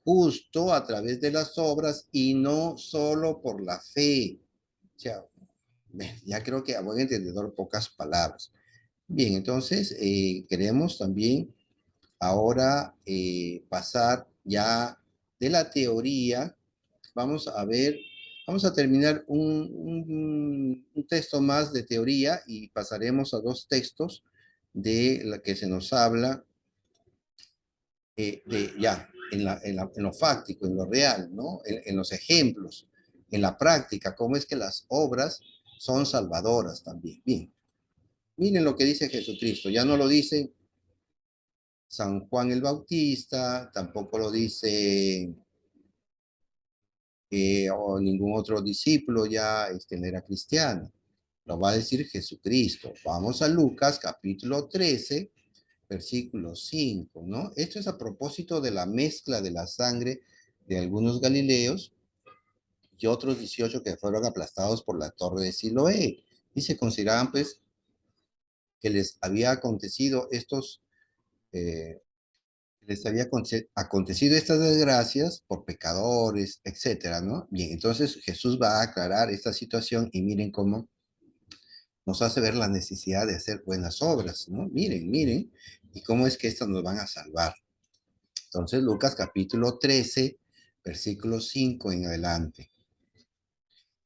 justo a través de las obras y no solo por la fe. O sea, ya creo que a buen entendedor pocas palabras. Bien, entonces queremos también ahora pasar ya de la teoría. Vamos a ver, vamos a terminar un texto más de teoría y pasaremos a dos textos de la que se nos habla de ya en lo fáctico, en lo real, ¿no? En los ejemplos, en la práctica, cómo es que las obras son salvadoras también. Bien, miren lo que dice Jesucristo, ya no lo dice San Juan el Bautista, tampoco lo dice o ningún otro discípulo ya no era cristiano. Lo va a decir Jesucristo. Vamos a Lucas capítulo 13, versículo 5, ¿no? Esto es a propósito de la mezcla de la sangre de algunos galileos y otros 18 que fueron aplastados por la torre de Siloé. Y se consideraban, pues, que les había acontecido eh, les había acontecido estas desgracias por pecadores, etcétera, ¿no? Bien, entonces Jesús va a aclarar esta situación y miren cómo nos hace ver la necesidad de hacer buenas obras, ¿no? Miren, y cómo es que estas nos van a salvar. Entonces, Lucas capítulo 13, versículo 5 en adelante.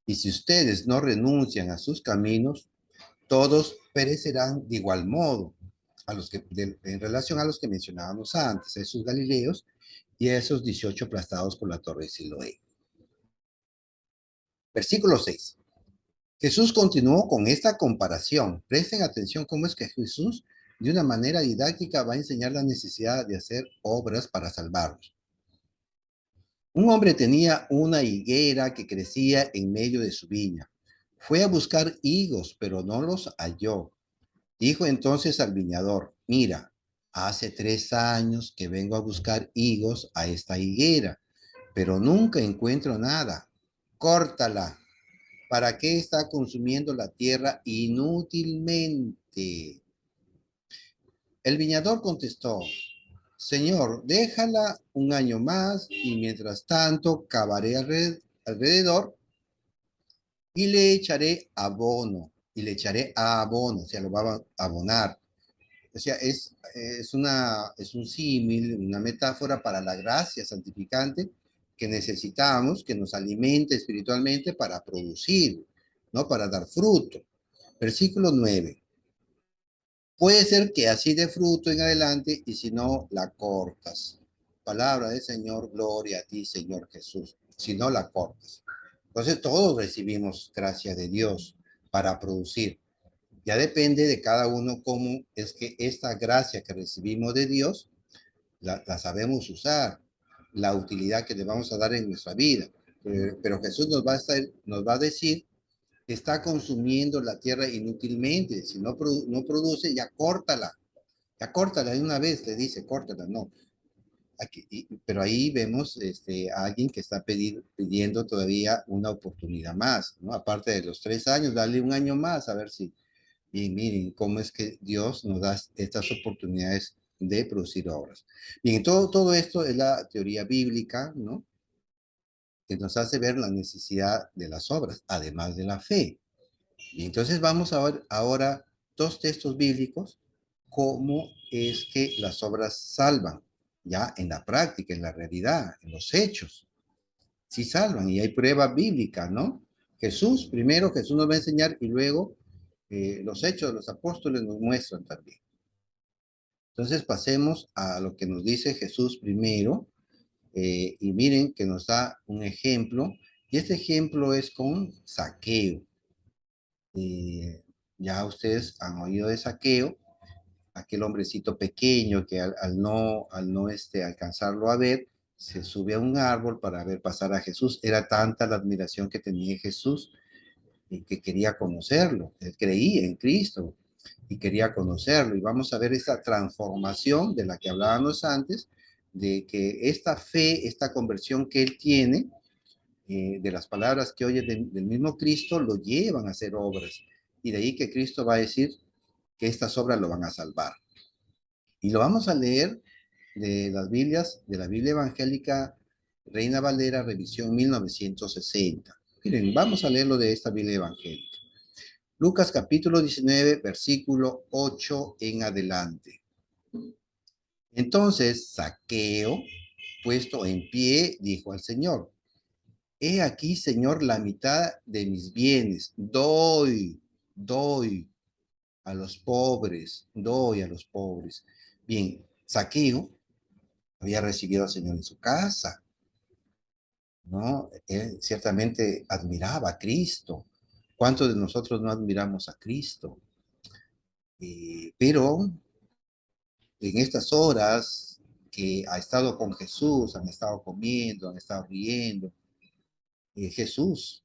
Y si ustedes no renuncian a sus caminos, todos perecerán de igual modo, en relación a los que mencionábamos antes, a esos galileos y a esos 18 aplastados por la torre de Siloé. Versículo 6. Jesús continuó con esta comparación. Presten atención cómo es que Jesús, de una manera didáctica, va a enseñar la necesidad de hacer obras para salvarlos. Un hombre tenía una higuera que crecía en medio de su viña. Fue a buscar higos, pero no los halló. Dijo entonces al viñador, mira, hace 3 años que vengo a buscar higos a esta higuera, pero nunca encuentro nada. Córtala. ¿Para qué está consumiendo la tierra inútilmente? El viñador contestó, Señor, déjala un año más y mientras tanto cavaré alrededor y le echaré abono, o sea, lo va a abonar. O sea, es un símil, una metáfora para la gracia santificante que necesitamos, que nos alimente espiritualmente para producir, ¿no? Para dar fruto. Versículo 9. Puede ser que así dé fruto en adelante y si no, la cortas. Palabra del Señor, gloria a ti, Señor Jesús. Si no, la cortas. Entonces todos recibimos gracia de Dios para producir. Ya depende de cada uno cómo es que esta gracia que recibimos de Dios la sabemos usar, la utilidad que le vamos a dar en nuestra vida. Pero Jesús nos va a decir que está consumiendo la tierra inútilmente. Si no produce, ya córtala de una vez, le dice, córtala, no. Pero ahí vemos a alguien que está pidiendo todavía una oportunidad más, ¿no? Aparte de los 3 años, darle un año más a ver si. Y miren cómo es que Dios nos da estas oportunidades de producir obras. Bien, todo esto es la teoría bíblica, ¿no? Que nos hace ver la necesidad de las obras, además de la fe. Y entonces vamos a ver ahora dos textos bíblicos cómo es que las obras salvan, ya en la práctica, en la realidad, en los hechos. Sí salvan y hay prueba bíblica, ¿no? Primero Jesús nos va a enseñar y luego los hechos de los apóstoles nos muestran también. Entonces pasemos a lo que nos dice Jesús primero y miren que nos da un ejemplo y este ejemplo es con Zaqueo. Eh, ya ustedes han oído de Zaqueo, aquel hombrecito pequeño que al no alcanzarlo a ver, se sube a un árbol para ver pasar a Jesús. Era tanta la admiración que tenía Jesús y que quería conocerlo. Él creía en Cristo y quería conocerlo. Y vamos a ver esta transformación de la que hablábamos antes, de que esta fe, esta conversión que él tiene, de las palabras que oye del mismo Cristo, lo llevan a hacer obras. Y de ahí que Cristo va a decir que estas obras lo van a salvar. Y lo vamos a leer de las Biblias, de la Biblia Evangélica Reina Valera, revisión 1960. Miren, vamos a leerlo de esta Biblia Evangélica. Lucas capítulo 19, versículo 8 en adelante. Entonces, Zaqueo, puesto en pie, dijo al Señor: He aquí, Señor, la mitad de mis bienes. Doy a los pobres, doy a los pobres. Bien, Zaqueo había recibido al Señor en su casa, ¿no? Él ciertamente admiraba a Cristo. ¿Cuántos de nosotros no admiramos a Cristo? Pero en estas horas que ha estado con Jesús, han estado comiendo, han estado riendo, Jesús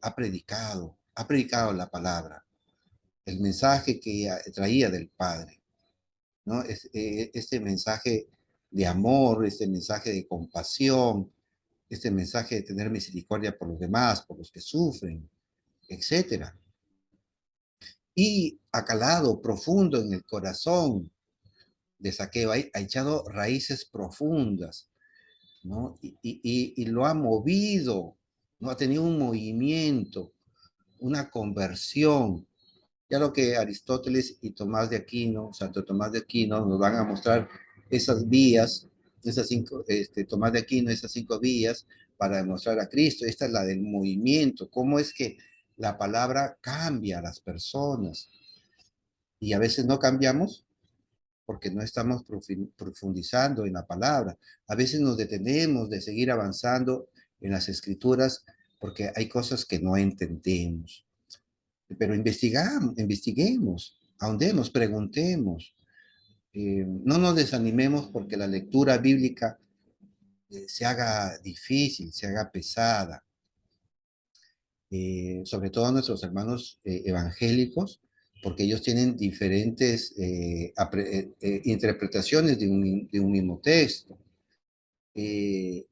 ha predicado la palabra, el mensaje que traía del Padre, ¿no? Este mensaje de amor, este mensaje de compasión, este mensaje de tener misericordia por los demás, por los que sufren, etcétera. Y ha calado profundo en el corazón de Zaqueo, ha echado raíces profundas, ¿no? Y lo ha movido, ¿no? Ha tenido un movimiento, una conversión. Ya lo que Aristóteles y Tomás de Aquino, Santo Tomás de Aquino, nos van a mostrar esas vías, esas cinco, Tomás de Aquino, esas 5 vías para demostrar a Cristo. Esta es la del movimiento, cómo es que la palabra cambia a las personas. Y a veces no cambiamos porque no estamos profundizando en la palabra. A veces nos detenemos de seguir avanzando en las escrituras porque hay cosas que no entendemos. Pero investiguemos, ahondemos, preguntemos. No nos desanimemos porque la lectura bíblica se haga difícil, se haga pesada. Sobre todo nuestros hermanos evangélicos, porque ellos tienen diferentes interpretaciones de un mismo texto. Eh,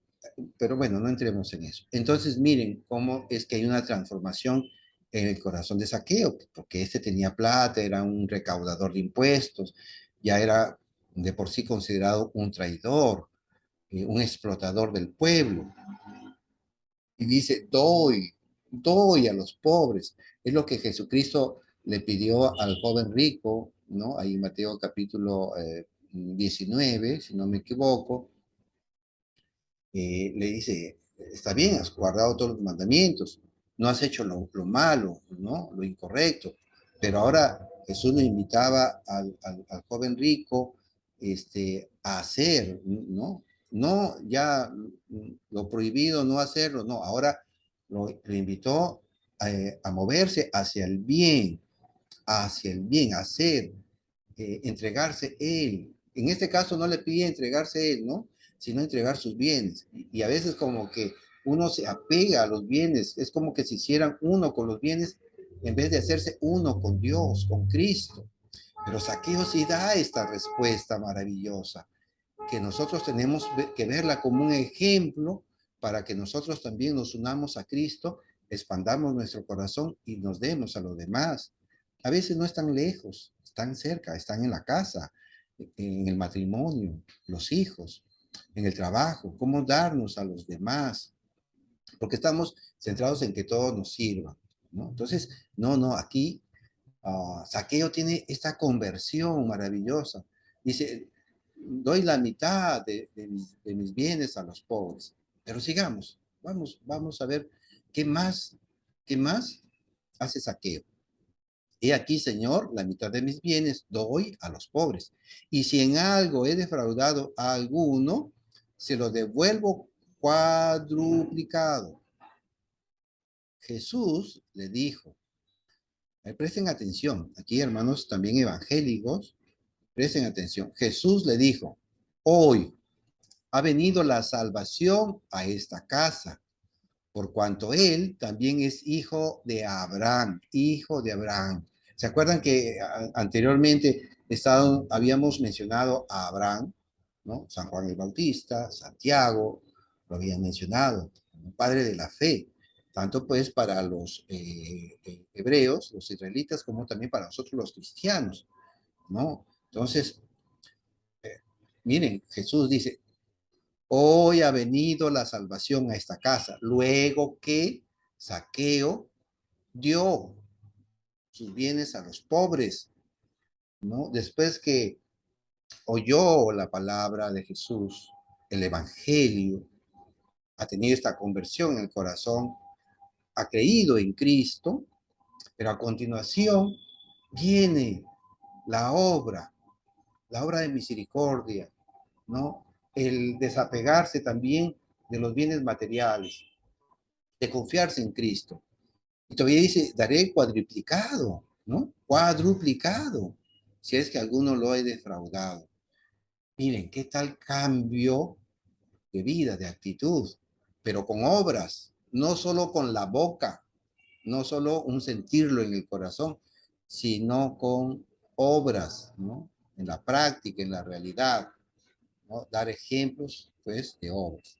pero bueno, no entremos en eso. Entonces, miren cómo es que hay una transformación en el corazón de Zaqueo, porque este tenía plata, era un recaudador de impuestos, ya era de por sí considerado un traidor, un explotador del pueblo. Y dice, doy a los pobres. Es lo que Jesucristo le pidió al joven rico, ¿no? Ahí en Mateo capítulo 19, si no me equivoco, le dice, está bien, has guardado todos los mandamientos, no has hecho lo malo, ¿no? Lo incorrecto. Pero ahora Jesús le invitaba al joven rico a hacer, ¿no? No ya lo prohibido, no hacerlo, no, ahora lo invitó a moverse hacia el bien, hacer, entregarse él. En este caso no le pide entregarse él, ¿no? Sino entregar sus bienes. Y a veces como que uno se apega a los bienes, es como que se hicieran uno con los bienes en vez de hacerse uno con Dios, con Cristo. Pero Zaqueo sí da esta respuesta maravillosa, que nosotros tenemos que verla como un ejemplo para que nosotros también nos unamos a Cristo, expandamos nuestro corazón y nos demos a los demás. A veces no están lejos, están cerca, están en la casa, en el matrimonio, los hijos, en el trabajo, cómo darnos a los demás, porque estamos centrados en que todo nos sirva, ¿no? Entonces, no, aquí Zaqueo tiene esta conversión maravillosa. Dice, doy la mitad de mis bienes a los pobres. Pero sigamos, vamos a ver qué más hace Zaqueo. He aquí, Señor, la mitad de mis bienes doy a los pobres. Y si en algo he defraudado a alguno, se lo devuelvo cuadruplicado. Jesús le dijo, presten atención, aquí hermanos también evangélicos, presten atención. Jesús le dijo, hoy ha venido la salvación a esta casa, por cuanto él también es hijo de Abraham. ¿Se acuerdan que anteriormente habíamos mencionado a Abraham, ¿no? San Juan el Bautista, Santiago, lo habían mencionado, como padre de la fe, tanto pues para los hebreos, los israelitas, como también para nosotros los cristianos, ¿no? Entonces, miren, Jesús dice, hoy ha venido la salvación a esta casa, luego que Zaqueo dio sus bienes a los pobres, ¿no? Después que oyó la palabra de Jesús, el evangelio, ha tenido esta conversión en el corazón, ha creído en Cristo, pero a continuación viene la obra de misericordia, ¿no? El desapegarse también de los bienes materiales, de confiarse en Cristo. Y todavía dice, daré cuadruplicado, ¿no? Cuadruplicado, si es que alguno lo he defraudado. Miren, qué tal cambio de vida, de actitud, pero con obras, no solo con la boca, no solo un sentirlo en el corazón, sino con obras, ¿no? En la práctica, en la realidad, ¿no? Dar ejemplos, pues, de obras.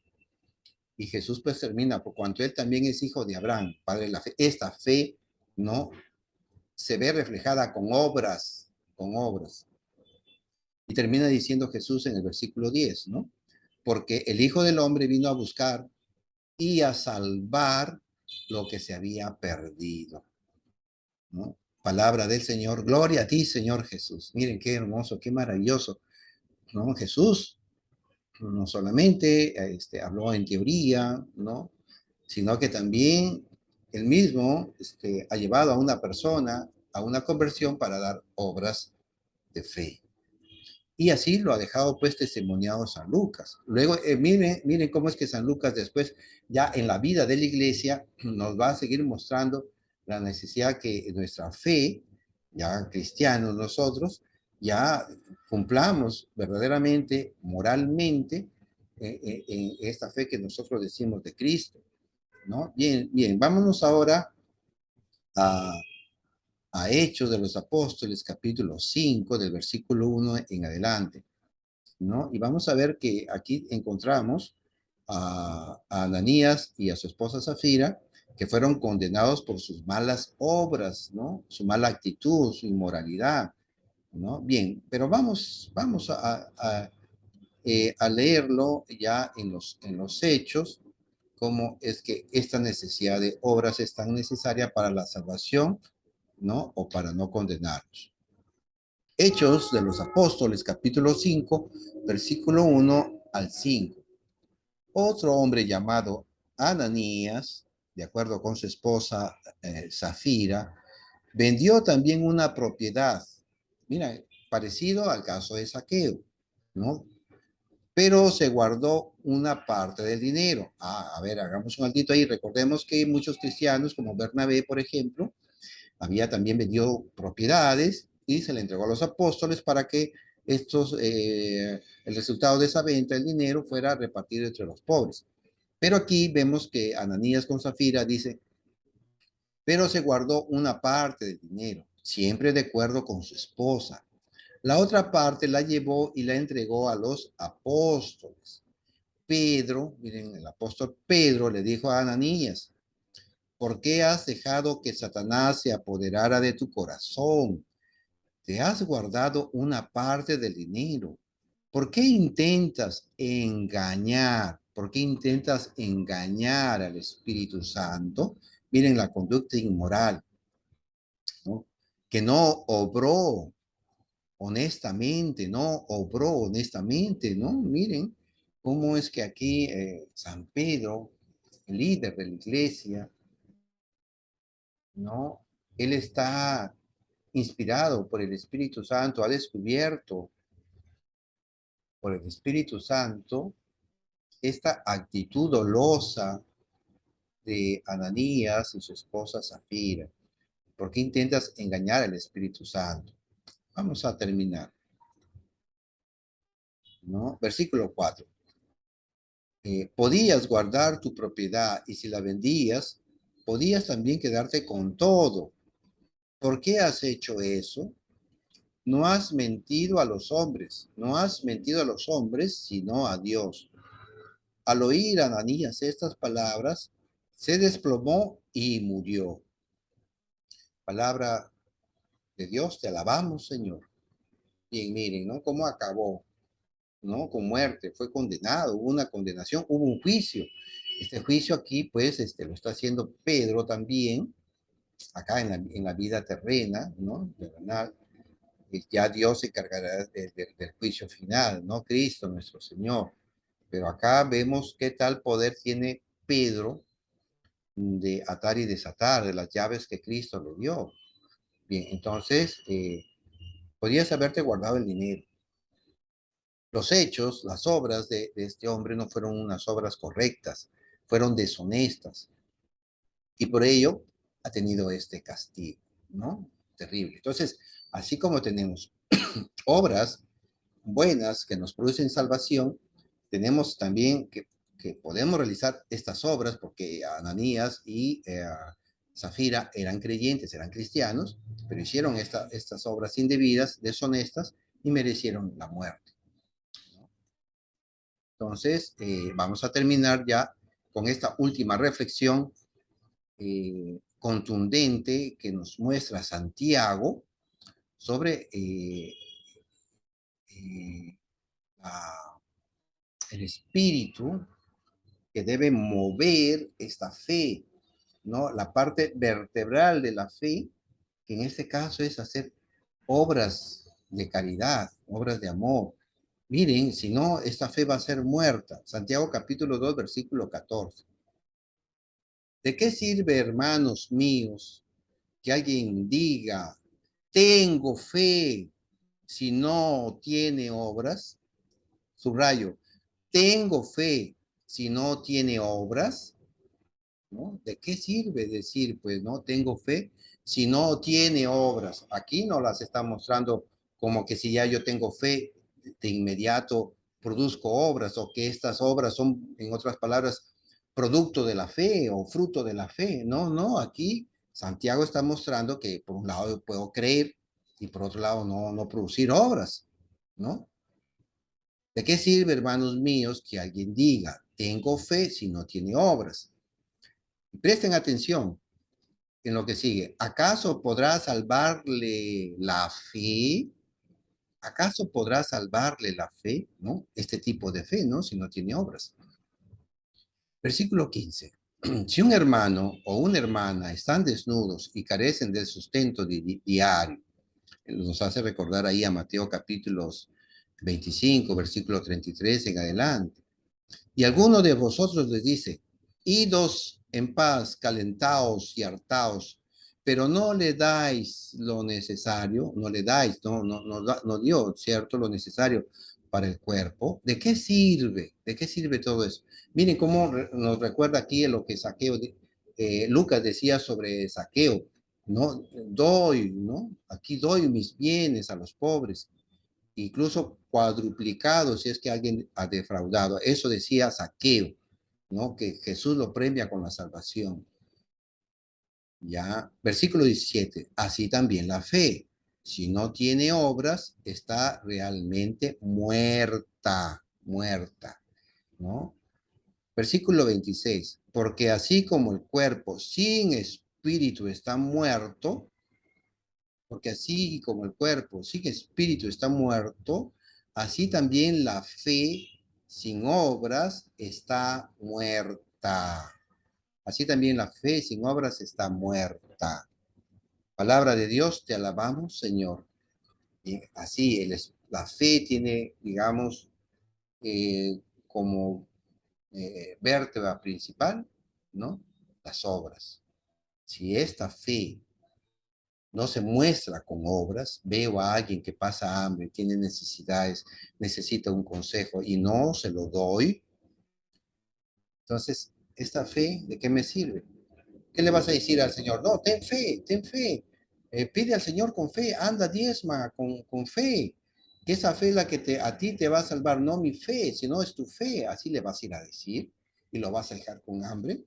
Y Jesús pues termina, por cuanto él también es hijo de Abraham, padre de la fe. Esta fe, ¿no? Se ve reflejada con obras, con obras. Y termina diciendo Jesús en el versículo 10, ¿no? Porque el Hijo del Hombre vino a buscar y a salvar lo que se había perdido, ¿no? Palabra del Señor, gloria a ti, Señor Jesús. Miren qué hermoso, qué maravilloso, ¿no? Jesús no solamente habló en teoría, ¿no? Sino que también él mismo ha llevado a una persona a una conversión para dar obras de fe. Y así lo ha dejado pues testimoniado San Lucas. Luego, miren cómo es que San Lucas después, ya en la vida de la iglesia, nos va a seguir mostrando la necesidad que nuestra fe, ya cristianos nosotros, ya cumplamos verdaderamente, moralmente, en esta fe que nosotros decimos de Cristo, ¿no? Bien, bien, vámonos ahora a, a Hechos de los Apóstoles, capítulo 5, del versículo 1 en adelante, ¿no? Y vamos a ver que aquí encontramos a Ananías y a su esposa Zafira, que fueron condenados por sus malas obras, ¿no? Su mala actitud, su inmoralidad, ¿no? Bien, pero vamos a leerlo ya en los hechos, cómo es que esta necesidad de obras es tan necesaria para la salvación, ¿no? O para no condenarnos. Hechos de los Apóstoles, capítulo 5, versículo 1 al 5. Otro hombre llamado Ananías, de acuerdo con su esposa Zafira, vendió también una propiedad, mira, parecido al caso de Saqueo, ¿no? Pero se guardó una parte del dinero. A ver, hagamos un altito ahí. Recordemos que muchos cristianos, como Bernabé, por ejemplo, había también vendido propiedades y se le entregó a los apóstoles para que el resultado de esa venta, el dinero, fuera repartido entre los pobres. Pero aquí vemos que Ananías con Zafira dice, pero se guardó una parte del dinero, siempre de acuerdo con su esposa. La otra parte la llevó y la entregó a los apóstoles. Pedro, miren, el apóstol Pedro le dijo a Ananías, ¿por qué has dejado que Satanás se apoderara de tu corazón? Te has guardado una parte del dinero. ¿Por qué intentas engañar? ¿Por qué intentas engañar al Espíritu Santo? Miren la conducta inmoral, ¿no? que no obró honestamente, no obró honestamente, ¿no? Miren cómo es que aquí San Pedro, el líder de la iglesia, ¿no? Él está inspirado por el Espíritu Santo, ha descubierto por el Espíritu Santo esta actitud dolosa de Ananías y su esposa Zafira. ¿Por qué intentas engañar al Espíritu Santo? Vamos a terminar, ¿no? Versículo 4. Podías guardar tu propiedad y si la vendías, podías también quedarte con todo. ¿Por qué has hecho eso? No has mentido a los hombres, no has mentido a los hombres, sino a Dios. Al oír a Ananías estas palabras, se desplomó y murió. Palabra de Dios, te alabamos, Señor. Bien, miren, ¿no? ¿Cómo acabó? ¿No? Con muerte, fue condenado, hubo una condenación, hubo un juicio. Este juicio aquí, pues, lo está haciendo Pedro también, acá en la vida terrena, ¿no? Terrenal. Y ya Dios se encargará del juicio final, ¿no? Cristo, nuestro Señor. Pero acá vemos qué tal poder tiene Pedro de atar y desatar, de las llaves que Cristo le dio. Bien, entonces, podrías haberte guardado el dinero. Los hechos, las obras de este hombre no fueron unas obras correctas, fueron deshonestas. Y por ello ha tenido este castigo, ¿no? Terrible. Entonces, así como tenemos obras buenas que nos producen salvación, tenemos también que podemos realizar estas obras porque Ananías y Zafira eran creyentes, eran cristianos, pero hicieron estas obras indebidas, deshonestas y merecieron la muerte. Entonces, vamos a terminar ya con esta última reflexión contundente que nos muestra Santiago sobre eh, la, el espíritu que debe mover esta fe, ¿no? La parte vertebral de la fe, que en este caso es hacer obras de caridad, obras de amor. Miren, si no, esta fe va a ser muerta. Santiago capítulo 2, versículo 14. ¿De qué sirve, hermanos míos, que alguien diga, tengo fe, si no tiene obras? Subrayo, tengo fe, si no tiene obras, ¿no? ¿De qué sirve decir, pues, no tengo fe, si no tiene obras? Aquí no las está mostrando como que si ya yo tengo fe, de inmediato produzco obras o que estas obras son, en otras palabras, producto de la fe o fruto de la fe. No, no, aquí Santiago está mostrando que por un lado yo puedo creer y por otro lado no producir obras, ¿no? ¿De qué sirve, hermanos míos, que alguien diga, tengo fe si no tiene obras? Y presten atención en lo que sigue. ¿Acaso podrá salvarle la fe? ¿Acaso podrá salvarle la fe? ¿No? Este tipo de fe, ¿no? Si no tiene obras. Versículo 15. Si un hermano o una hermana están desnudos y carecen del sustento diario, nos hace recordar ahí a Mateo capítulos 25, versículo 33 en adelante. Y alguno de vosotros les dice, idos en paz, calentaos y hartaos, pero no le dais lo necesario, no le dais, no dio, ¿cierto? Lo necesario para el cuerpo. ¿De qué sirve? ¿De qué sirve todo eso? Miren cómo nos recuerda aquí lo que Saqueo, Lucas decía sobre Saqueo, ¿no? Doy, ¿no? Aquí doy mis bienes a los pobres incluso cuadruplicado si es que alguien ha defraudado. Eso decía Saqueo, ¿no? Que Jesús lo premia con la salvación. Ya, versículo 17. Así también la fe, si no tiene obras, está realmente muerta, muerta, ¿no? Versículo 26. Porque así como el cuerpo sin espíritu está muerto, porque así como el cuerpo sin espíritu está muerto, así también la fe sin obras está muerta. Así también la fe sin obras está muerta. Palabra de Dios, te alabamos, Señor. Y así, la fe tiene, digamos, como vértebra principal, ¿no? Las obras. Si esta fe no se muestra con obras, veo a alguien que pasa hambre, tiene necesidades, necesita un consejo y no se lo doy, entonces, ¿esta fe de qué me sirve? ¿Qué le vas a decir al Señor? No, ten fe, ten fe. Pide al Señor con fe, anda diezma con fe. Que esa fe es la que a ti te va a salvar, no mi fe, sino es tu fe. Así le vas a ir a decir y lo vas a dejar con hambre.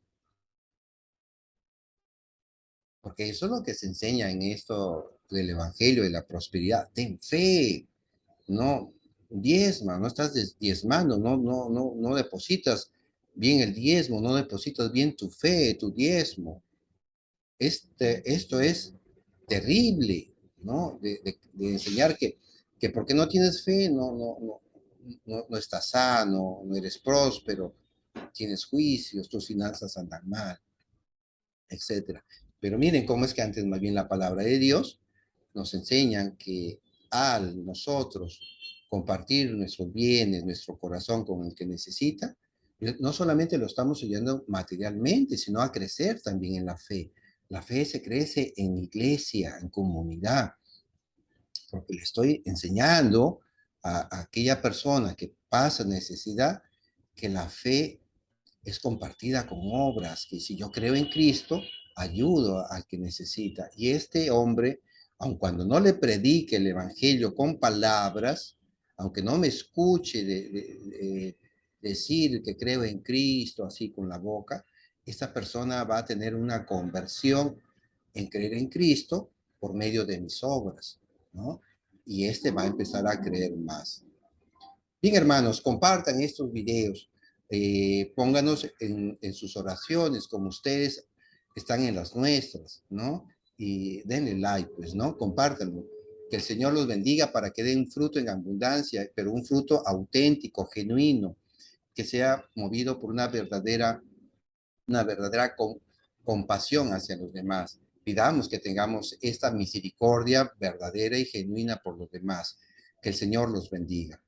Porque eso es lo que se enseña en esto del Evangelio de la prosperidad. Ten fe, no diezma, no estás diezmando, no depositas bien el diezmo, no depositas bien tu fe, tu diezmo. Esto es terrible, ¿no? De enseñar que porque no tienes fe, no estás sano, no eres próspero, tienes juicios, tus finanzas andan mal, etcétera. Pero miren cómo es que antes más bien la palabra de Dios nos enseñan que al nosotros compartir nuestros bienes, nuestro corazón con el que necesita, no solamente lo estamos ayudando materialmente, sino a crecer también en la fe. La fe se crece en iglesia, en comunidad, porque le estoy enseñando a aquella persona que pasa necesidad que la fe es compartida con obras, que si yo creo en Cristo, ayudo al que necesita. Y este hombre, aun cuando no le predique el Evangelio con palabras, aunque no me escuche decir que creo en Cristo así con la boca, esta persona va a tener una conversión en creer en Cristo por medio de mis obras, ¿no? Y este va a empezar a creer más. Bien, hermanos, compartan estos videos, pónganos en sus oraciones, como ustedes están en las nuestras, ¿no? Y denle like, pues, ¿no? Compártanlo. Que el Señor los bendiga para que den fruto en abundancia, pero un fruto auténtico, genuino, que sea movido por una verdadera compasión hacia los demás. Pidamos que tengamos esta misericordia verdadera y genuina por los demás. Que el Señor los bendiga.